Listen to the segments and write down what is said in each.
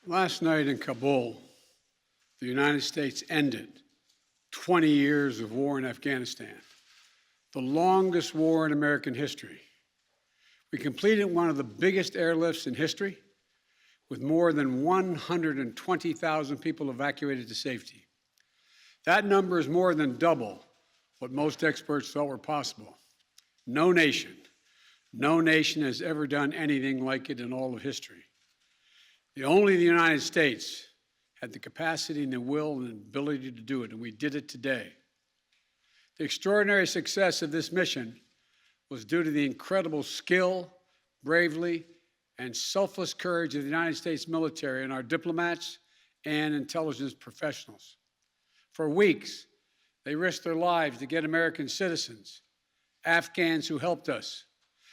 Last night in Kabul, the United States ended 20 years of war in Afghanistan, the longest war in American history. We completed one of the biggest airlifts in history, with more than 120,000 people evacuated to safety. That number is more than double what most experts thought were possible. No nation has ever done anything like it in all of history. Only the United States had the capacity and the will and ability to do it, and we did it today. The extraordinary success of this mission was due to the incredible skill, bravery, and selfless courage of the United States military and our diplomats and intelligence professionals. For weeks, they risked their lives to get American citizens, Afghans who helped us,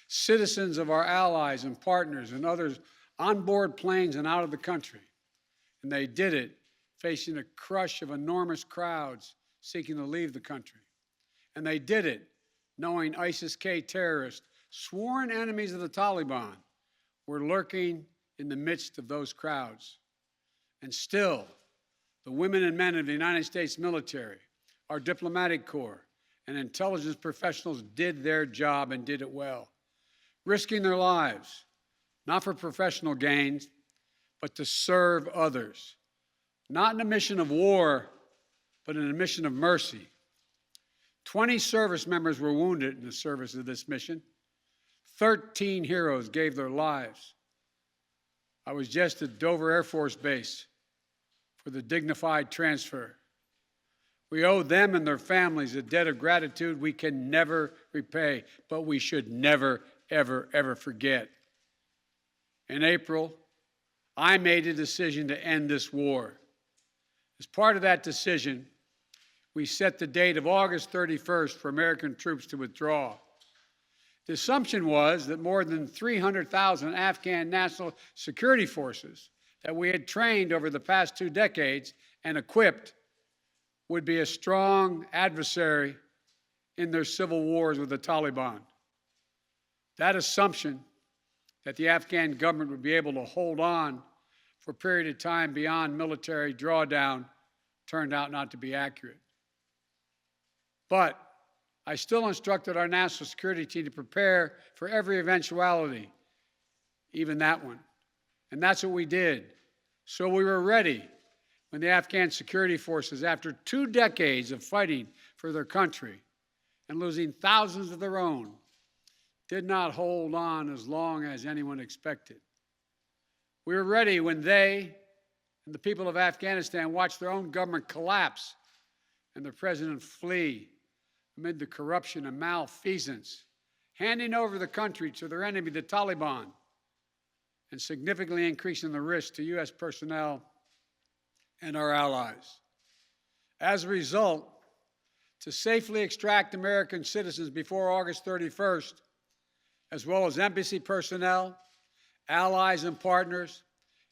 citizens of our allies and partners and others on board planes and out of the country. And they did it facing a crush of enormous crowds seeking to leave the country. And they did it knowing ISIS-K terrorists, sworn enemies of the Taliban, were lurking in the midst of those crowds. And still, the women and men of the United States military, our diplomatic corps, and intelligence professionals did their job and did it well, risking their lives, not for professional gains, but to serve others, not in a mission of war, but in a mission of mercy. 20 service members were wounded in the service of this mission. 13 heroes gave their lives. I was just at Dover Air Force Base for the dignified transfer. We owe them and their families a debt of gratitude we can never repay, but we should never, ever, ever forget. In April, I made a decision to end this war. As part of that decision, we set the date of August 31st for American troops to withdraw. The assumption was that more than 300,000 Afghan national security forces that we had trained over the past 2 decades and equipped would be a strong adversary in their civil wars with the Taliban. That assumption that the Afghan government would be able to hold on for a period of time beyond military drawdown turned out not to be accurate. But I still instructed our national security team to prepare for every eventuality, even that one. And that's what we did. So we were ready when the Afghan security forces, after 2 decades of fighting for their country and losing thousands of their own, did not hold on as long as anyone expected. We were ready when they and the people of Afghanistan watched their own government collapse and their president flee amid the corruption and malfeasance, handing over the country to their enemy, the Taliban, and significantly increasing the risk to U.S. personnel and our allies. As a result, to safely extract American citizens before August 31st, as well as embassy personnel, allies and partners,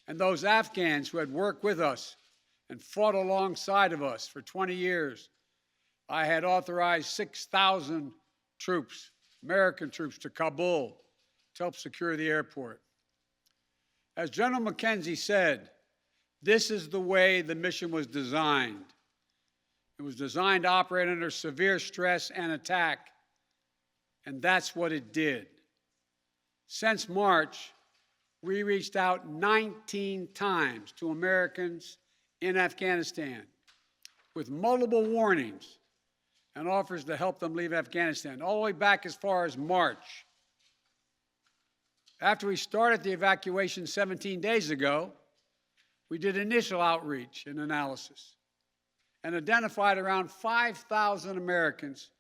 and those Afghans who had worked with us and fought alongside of us for 20 years, I had authorized 6,000 troops, American troops, to Kabul to help secure the airport. As General McKenzie said, this is the way the mission was designed. It was designed to operate under severe stress and attack, and that's what it did. Since March, we reached out 19 times to Americans in Afghanistan with multiple warnings and offers to help them leave Afghanistan, all the way back as far as March. After we started the evacuation 17 days ago, we did initial outreach and analysis and identified around 5,000 Americans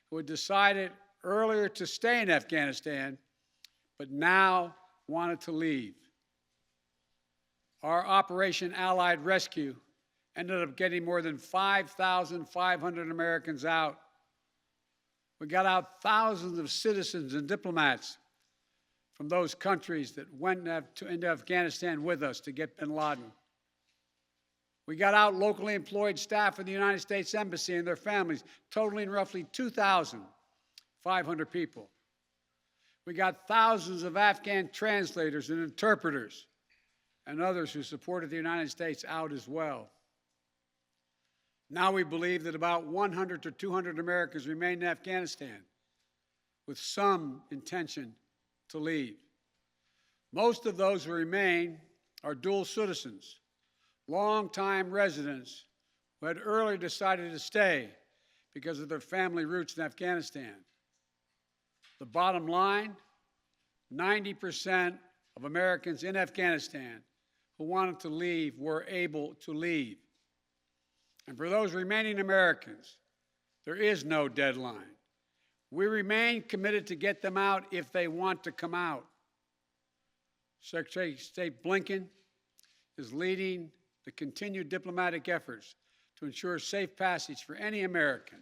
who had decided earlier to stay in Afghanistan but now wanted to leave. Our Operation Allied Rescue ended up getting more than 5,500 Americans out. We got out thousands of citizens and diplomats from those countries that went into Afghanistan with us to get bin Laden. We got out locally employed staff of the United States Embassy and their families, totaling roughly 2,500 people. We got thousands of Afghan translators and interpreters and others who supported the United States out as well. Now we believe that about 100 to 200 Americans remain in Afghanistan with some intention to leave. Most of those who remain are dual citizens, longtime residents who had earlier decided to stay because of their family roots in Afghanistan. The bottom line, 90% of Americans in Afghanistan who wanted to leave were able to leave. And for those remaining Americans, there is no deadline. We remain committed to get them out if they want to come out. Secretary of State Blinken is leading the continued diplomatic efforts to ensure safe passage for any American,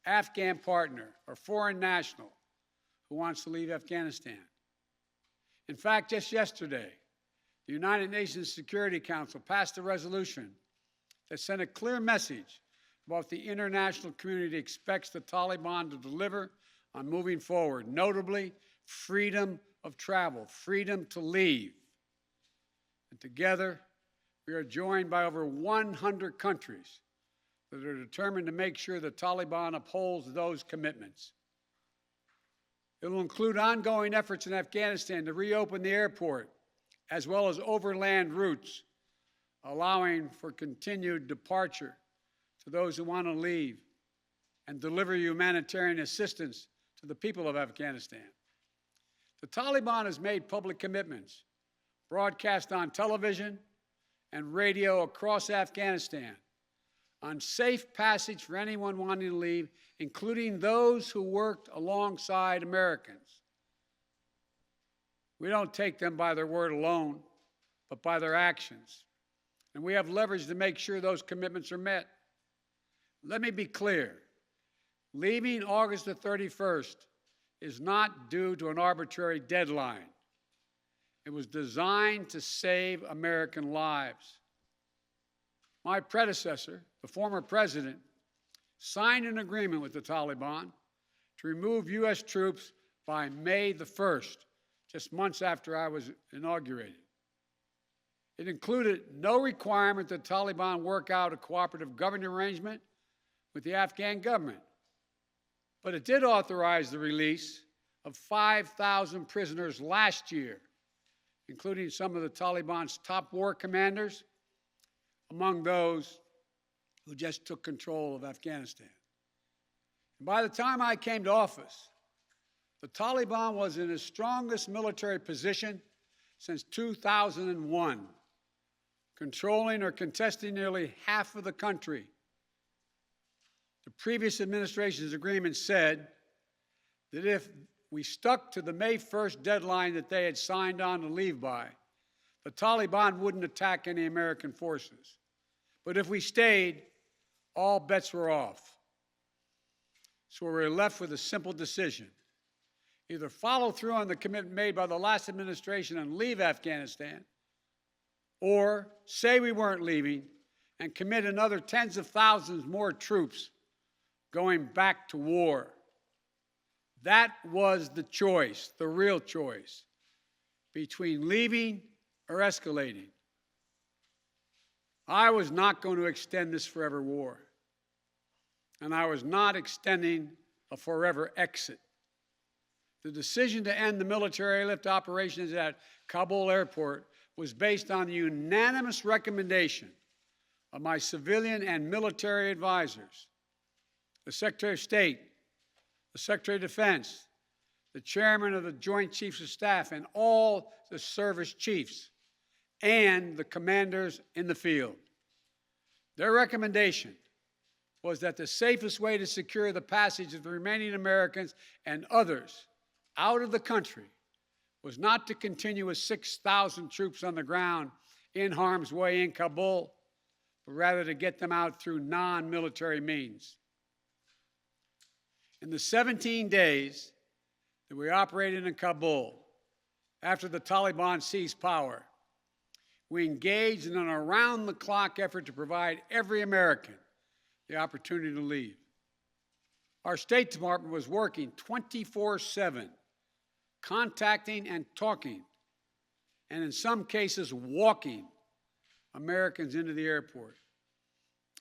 Afghan partner, or foreign national who wants to leave Afghanistan. In fact, just yesterday, the United Nations Security Council passed a resolution that sent a clear message about what the international community expects the Taliban to deliver on moving forward, notably freedom of travel, freedom to leave. And together, we are joined by over 100 countries that are determined to make sure the Taliban upholds those commitments. It will include ongoing efforts in Afghanistan to reopen the airport, as well as overland routes, allowing for continued departure to those who want to leave and deliver humanitarian assistance to the people of Afghanistan. The Taliban has made public commitments, broadcast on television and radio across Afghanistan, on safe passage for anyone wanting to leave, including those who worked alongside Americans. We don't take them by their word alone, but by their actions. And we have leverage to make sure those commitments are met. Let me be clear. Leaving August the 31st is not due to an arbitrary deadline. It was designed to save American lives. My predecessor, the former president, signed an agreement with the Taliban to remove U.S. troops by May the 1st, just months after I was inaugurated. It included no requirement that the Taliban work out a cooperative government arrangement with the Afghan government. But it did authorize the release of 5,000 prisoners last year, including some of the Taliban's top war commanders, among those who just took control of Afghanistan. And by the time I came to office, the Taliban was in its strongest military position since 2001, controlling or contesting nearly half of the country. The previous administration's agreement said that if we stuck to the May 1st deadline that they had signed on to leave by, the Taliban wouldn't attack any American forces. But if we stayed, all bets were off. So we were left with a simple decision. Either follow through on the commitment made by the last administration and leave Afghanistan, or say we weren't leaving and commit another tens of thousands more troops going back to war. That was the choice, the real choice, between leaving or escalating. I was not going to extend this forever war, and I was not extending a forever exit. The decision to end the military airlift operations at Kabul airport was based on the unanimous recommendation of my civilian and military advisors, the Secretary of State, the Secretary of Defense, the Chairman of the Joint Chiefs of Staff, and all the service chiefs, and the commanders in the field. Their recommendation was that the safest way to secure the passage of the remaining Americans and others out of the country was not to continue with 6,000 troops on the ground in harm's way in Kabul, but rather to get them out through non-military means. In the 17 days that we operated in Kabul, after the Taliban seized power, we engaged in an around-the-clock effort to provide every American the opportunity to leave. Our State Department was working 24/7, contacting and talking and in some cases walking Americans into the airport.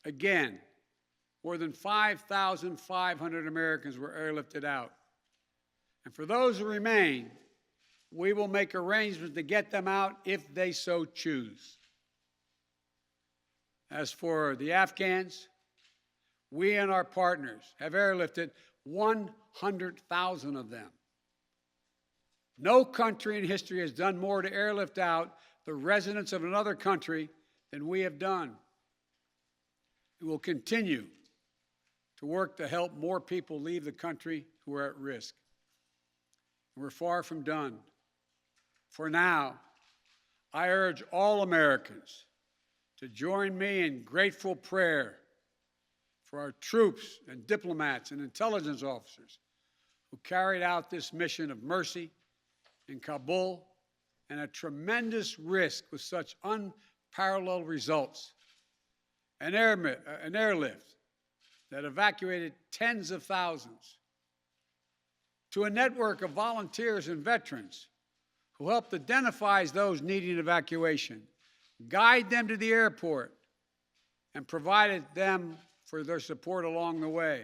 Again, more than 5,500 Americans were airlifted out. And for those who remain, we will make arrangements to get them out if they so choose. As for the Afghans, we and our partners have airlifted 100,000 of them. No country in history has done more to airlift out the residents of another country than we have done. We will continue to work to help more people leave the country who are at risk. We're far from done. For now, I urge all Americans to join me in grateful prayer for our troops and diplomats and intelligence officers who carried out this mission of mercy in Kabul and at tremendous risk with such unparalleled results. An airlift that evacuated tens of thousands, to a network of volunteers and veterans who helped identify those needing evacuation, guide them to the airport, and provided them for their support along the way.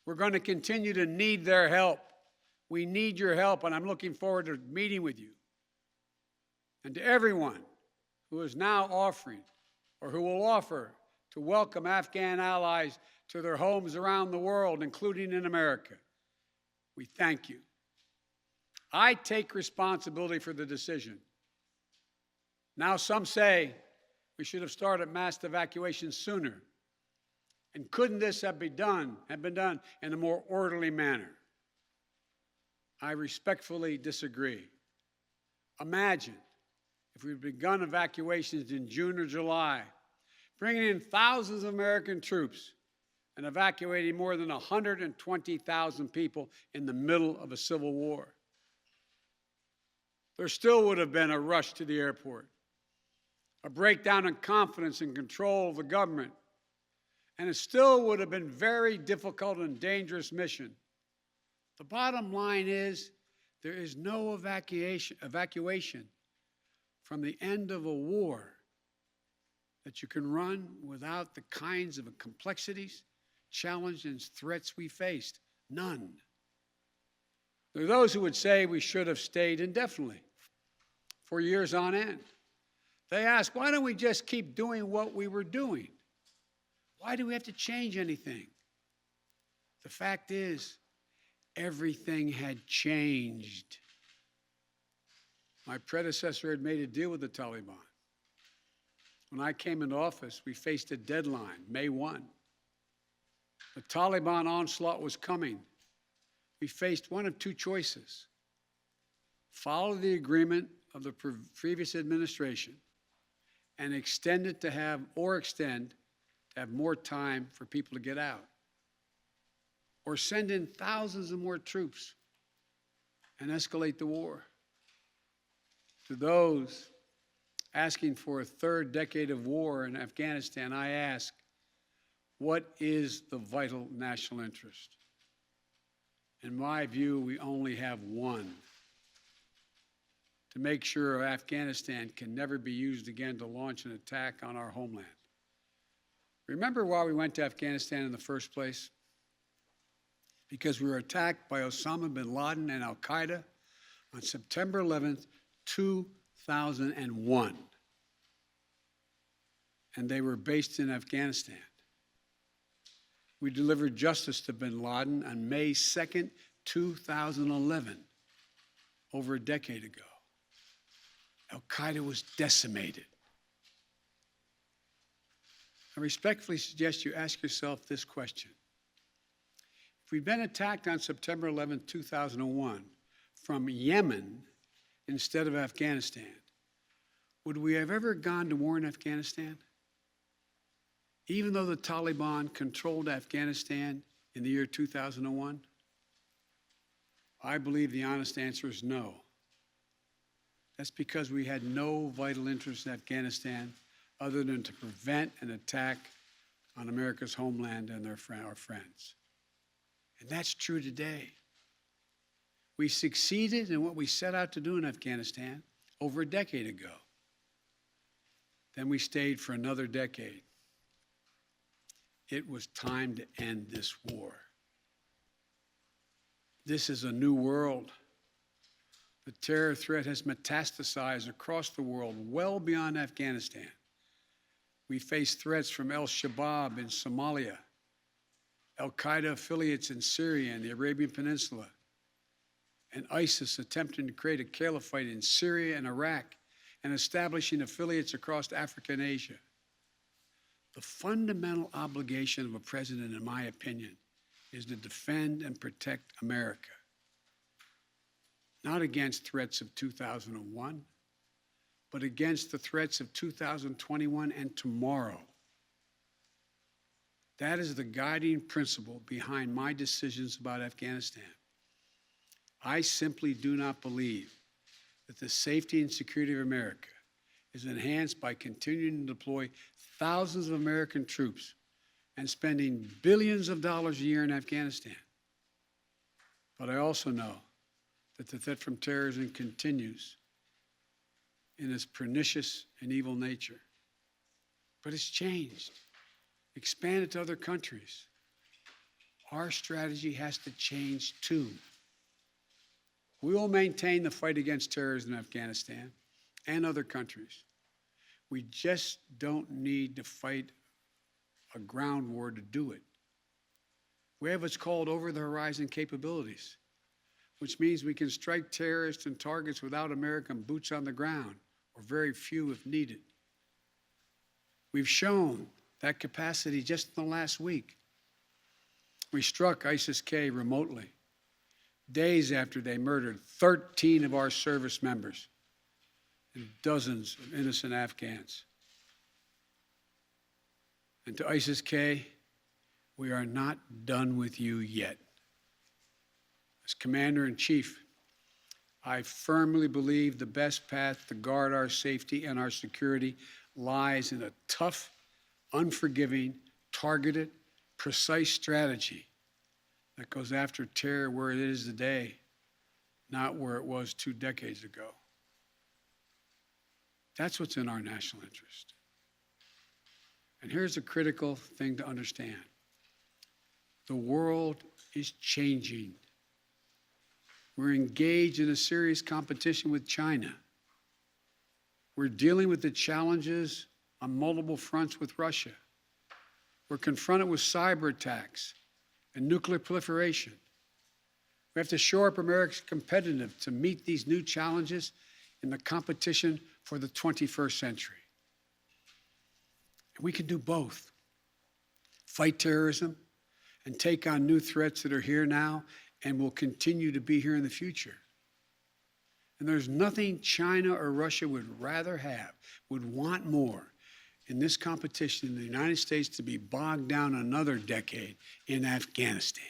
We're going to continue to need their help. We need your help, and I'm looking forward to meeting with you. And to everyone who is now offering or who will offer to welcome Afghan allies to their homes around the world, including in America, we thank you. I take responsibility for the decision. Now some say we should have started mass evacuation sooner. And couldn't this have been done in a more orderly manner? I respectfully disagree. Imagine if we'd begun evacuations in June or July, bringing in thousands of American troops and evacuating more than 120,000 people in the middle of a civil war. There still would have been a rush to the airport, a breakdown in confidence and control of the government, and it still would have been a very difficult and dangerous mission. The bottom line is there is no evacuation from the end of a war that you can run without the kinds of complexities, challenges, and threats we faced. None. There are those who would say we should have stayed indefinitely for years on end. They ask, why don't we just keep doing what we were doing? Why do we have to change anything? The fact is, everything had changed. My predecessor had made a deal with the Taliban. When I came into office, we faced a deadline, May 1. The Taliban onslaught was coming. We faced one of two choices: follow the agreement of the previous administration and extend to have more time for people to get out, or send in thousands of more troops and escalate the war. To those asking for a third decade of war in Afghanistan, I ask, what is the vital national interest? In my view, we only have one: to make sure Afghanistan can never be used again to launch an attack on our homeland. Remember why we went to Afghanistan in the first place? Because we were attacked by Osama bin Laden and al-Qaeda on September 11th, 2001. And they were based in Afghanistan. We delivered justice to bin Laden on May 2nd, 2011, over a decade ago. Al-Qaeda was decimated. I respectfully suggest you ask yourself this question. If we'd been attacked on September 11, 2001, from Yemen instead of Afghanistan, would we have ever gone to war in Afghanistan? Even though the Taliban controlled Afghanistan in the year 2001? I believe the honest answer is no. That's because we had no vital interest in Afghanistan other than to prevent an attack on America's homeland and our friends. And that's true today. We succeeded in what we set out to do in Afghanistan, over a decade ago. Then we stayed for another decade. It was time to end this war. This is a new world. The terror threat has metastasized across the world, well beyond Afghanistan. We face threats from al-Shabaab in Somalia, al-Qaeda affiliates in Syria and the Arabian Peninsula, and ISIS attempting to create a caliphate in Syria and Iraq and establishing affiliates across Africa and Asia. The fundamental obligation of a president, in my opinion, is to defend and protect America, not against threats of 2001, but against the threats of 2021 and tomorrow. That is the guiding principle behind my decisions about Afghanistan. I simply do not believe that the safety and security of America is enhanced by continuing to deploy thousands of American troops and spending billions of dollars a year in Afghanistan. But I also know that the threat from terrorism continues in its pernicious and evil nature. But it's changed, expanded to other countries. Our strategy has to change too. We will maintain the fight against terrorism in Afghanistan and other countries. We just don't need to fight a ground war to do it. We have what's called over-the-horizon capabilities, which means we can strike terrorists and targets without American boots on the ground, or very few if needed. We've shown that capacity just in the last week. We struck ISIS-K remotely, days after they murdered 13 of our service members and dozens of innocent Afghans. And to ISIS-K, we are not done with you yet. As Commander-in-Chief, I firmly believe the best path to guard our safety and our security lies in a tough, unforgiving, targeted, precise strategy that goes after terror where it is today, not where it was 2 decades ago. That's what's in our national interest. And here's a critical thing to understand. The world is changing. We're engaged in a serious competition with China. We're dealing with the challenges on multiple fronts with Russia. We're confronted with cyber attacks and nuclear proliferation. We have to shore up America's competitiveness to meet these new challenges in the competition for the 21st century. And we can do both. Fight terrorism and take on new threats that are here now and will continue to be here in the future. And there's nothing China or Russia would rather have, would want more in this competition in the United States to be bogged down another decade in Afghanistan.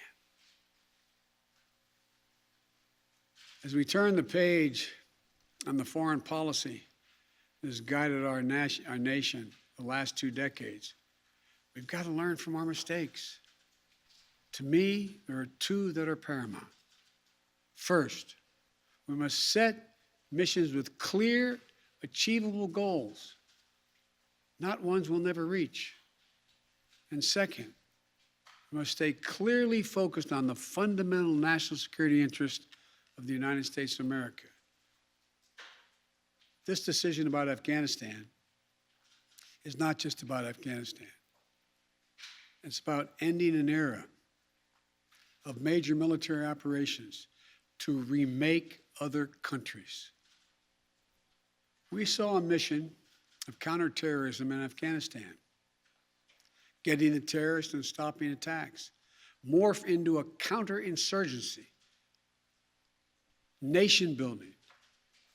As we turn the page on the foreign policy that has guided our nation the last 2 decades, we've got to learn from our mistakes. To me, there are 2 that are paramount. First, we must set missions with clear, achievable goals, not ones we'll never reach. And second, we must stay clearly focused on the fundamental national security interest of the United States of America. This decision about Afghanistan is not just about Afghanistan. It's about ending an era of major military operations to remake other countries. We saw a mission of counterterrorism in Afghanistan, getting the terrorists and stopping attacks, morph into a counterinsurgency, nation building,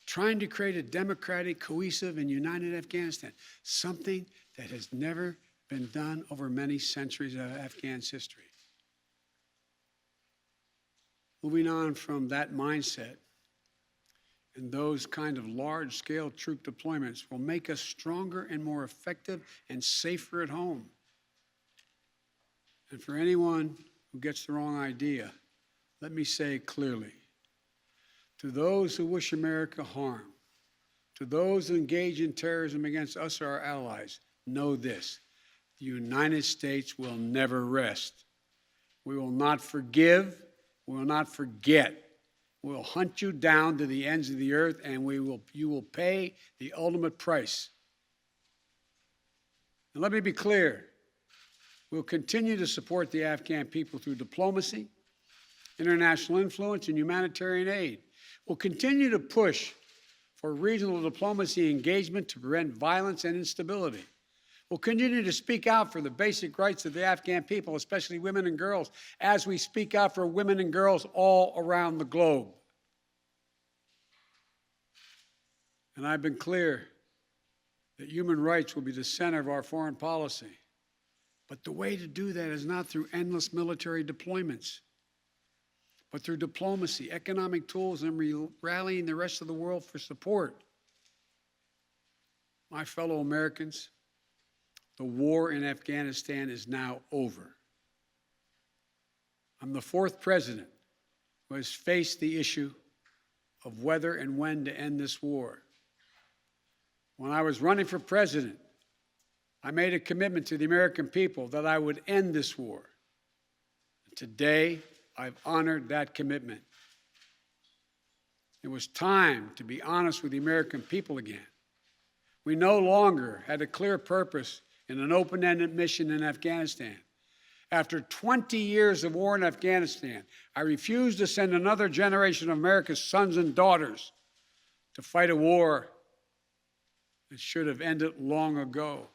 trying to create a democratic, cohesive, and united Afghanistan, something that has never been done over many centuries of Afghan's history. Moving on from that mindset, and those kind of large-scale troop deployments will make us stronger and more effective and safer at home. And for anyone who gets the wrong idea, let me say clearly, to those who wish America harm, To those who engage in terrorism against us or our allies, know this: the United States will never rest. We will not forgive. We will not forget. We will hunt you down to the ends of the earth, and you will pay the ultimate price. And let me be clear. We'll continue to support the Afghan people through diplomacy, international influence, and humanitarian aid. We'll continue to push for regional diplomacy engagement to prevent violence and instability. We'll continue to speak out for the basic rights of the Afghan people, especially women and girls, as we speak out for women and girls all around the globe. And I've been clear that human rights will be the center of our foreign policy. But the way to do that is not through endless military deployments, but through diplomacy, economic tools, and rallying the rest of the world for support. My fellow Americans, the war in Afghanistan is now over. I'm the fourth president who has faced the issue of whether and when to end this war. When I was running for president, I made a commitment to the American people that I would end this war. Today, I've honored that commitment. It was time to be honest with the American people again. We no longer had a clear purpose in an open-ended mission in Afghanistan. After 20 years of war in Afghanistan, I refused to send another generation of America's sons and daughters to fight a war that should have ended long ago.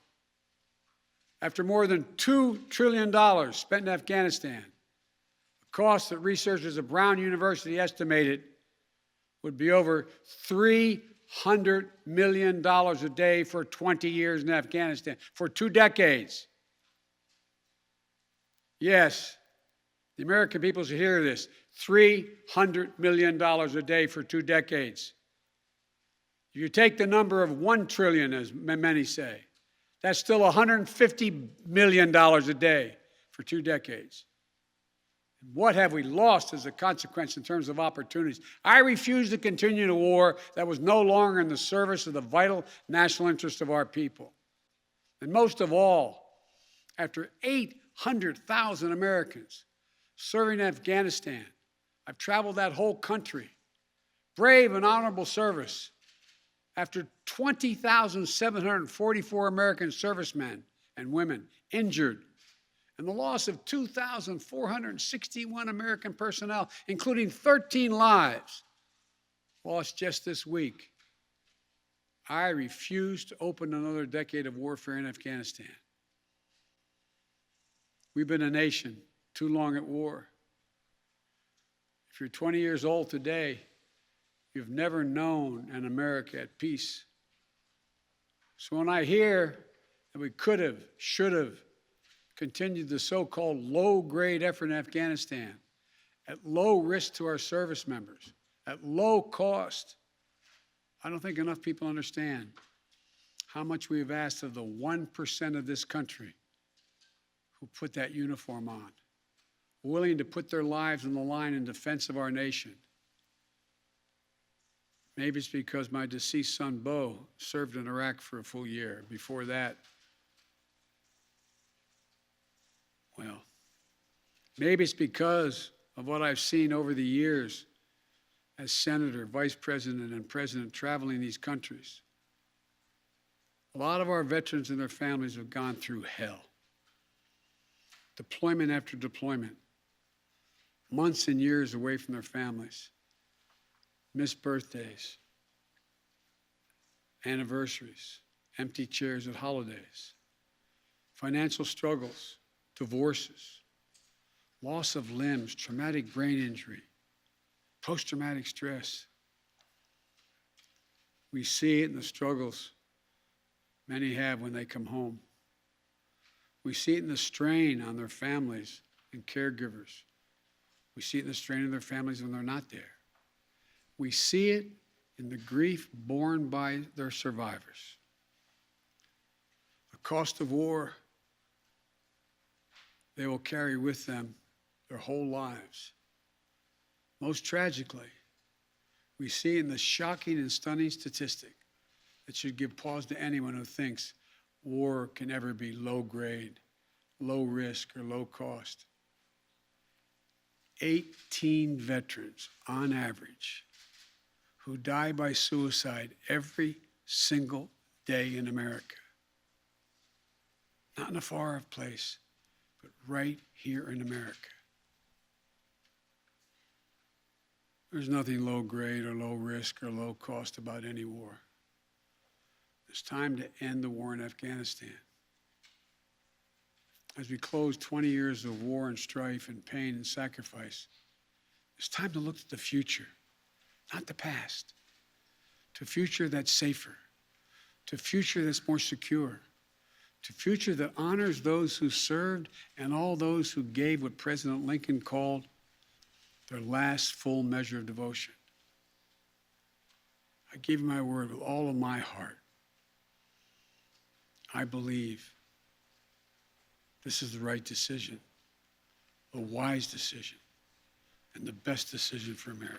After more than $2 trillion spent in Afghanistan, the cost that researchers at Brown University estimated would be over $300 million a day for 20 years in Afghanistan, for 2 decades. Yes, the American people should hear this: $300 million a day for 2 decades. If you take the number of 1 trillion, as many say, that's still $150 million a day for 2 decades. What have we lost as a consequence in terms of opportunities? I refuse to continue a war that was no longer in the service of the vital national interest of our people. And most of all, after 800,000 Americans serving in Afghanistan, I've traveled that whole country, brave and honorable service. After 20,744 American servicemen and women injured, and the loss of 2,461 American personnel, including 13 lives lost just this week, I refuse to open another decade of warfare in Afghanistan. We've been a nation too long at war. If you're 20 years old today, you've never known an America at peace. So when I hear that we could have, should have continued the so-called low-grade effort in Afghanistan at low risk to our service members, at low cost, I don't think enough people understand how much we have asked of the 1% of this country who put that uniform on, willing to put their lives on the line in defense of our nation. Maybe it's because my deceased son, Bo, served in Iraq for a full year. Before that, well, maybe it's because of what I've seen over the years as senator, vice president, and president traveling these countries. A lot of our veterans and their families have gone through hell. Deployment after deployment, months and years away from their families, missed birthdays, anniversaries, empty chairs at holidays, financial struggles, divorces, loss of limbs, traumatic brain injury, post-traumatic stress. We see it in the struggles many have when they come home. We see it in the strain on their families and caregivers. We see it in the strain on their families when they're not there. We see it in the grief borne by their survivors. The cost of war they will carry with them their whole lives. Most tragically, we see in the shocking and stunning statistic that should give pause to anyone who thinks war can ever be low grade, low risk, or low cost. 18 veterans, on average, who die by suicide every single day in America. Not in a far-off place, but right here in America. There's nothing low grade or low risk or low cost about any war. It's time to end the war in Afghanistan. As we close 20 years of war and strife and pain and sacrifice, it's time to look to the future, not the past, to a future that's safer, to a future that's more secure, to a future that honors those who served and all those who gave what President Lincoln called their last full measure of devotion. I give you my word with all of my heart. I believe this is the right decision, a wise decision, and the best decision for America.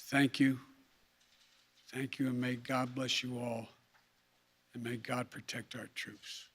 Thank you. Thank you, and may God bless you all, and may God protect our troops.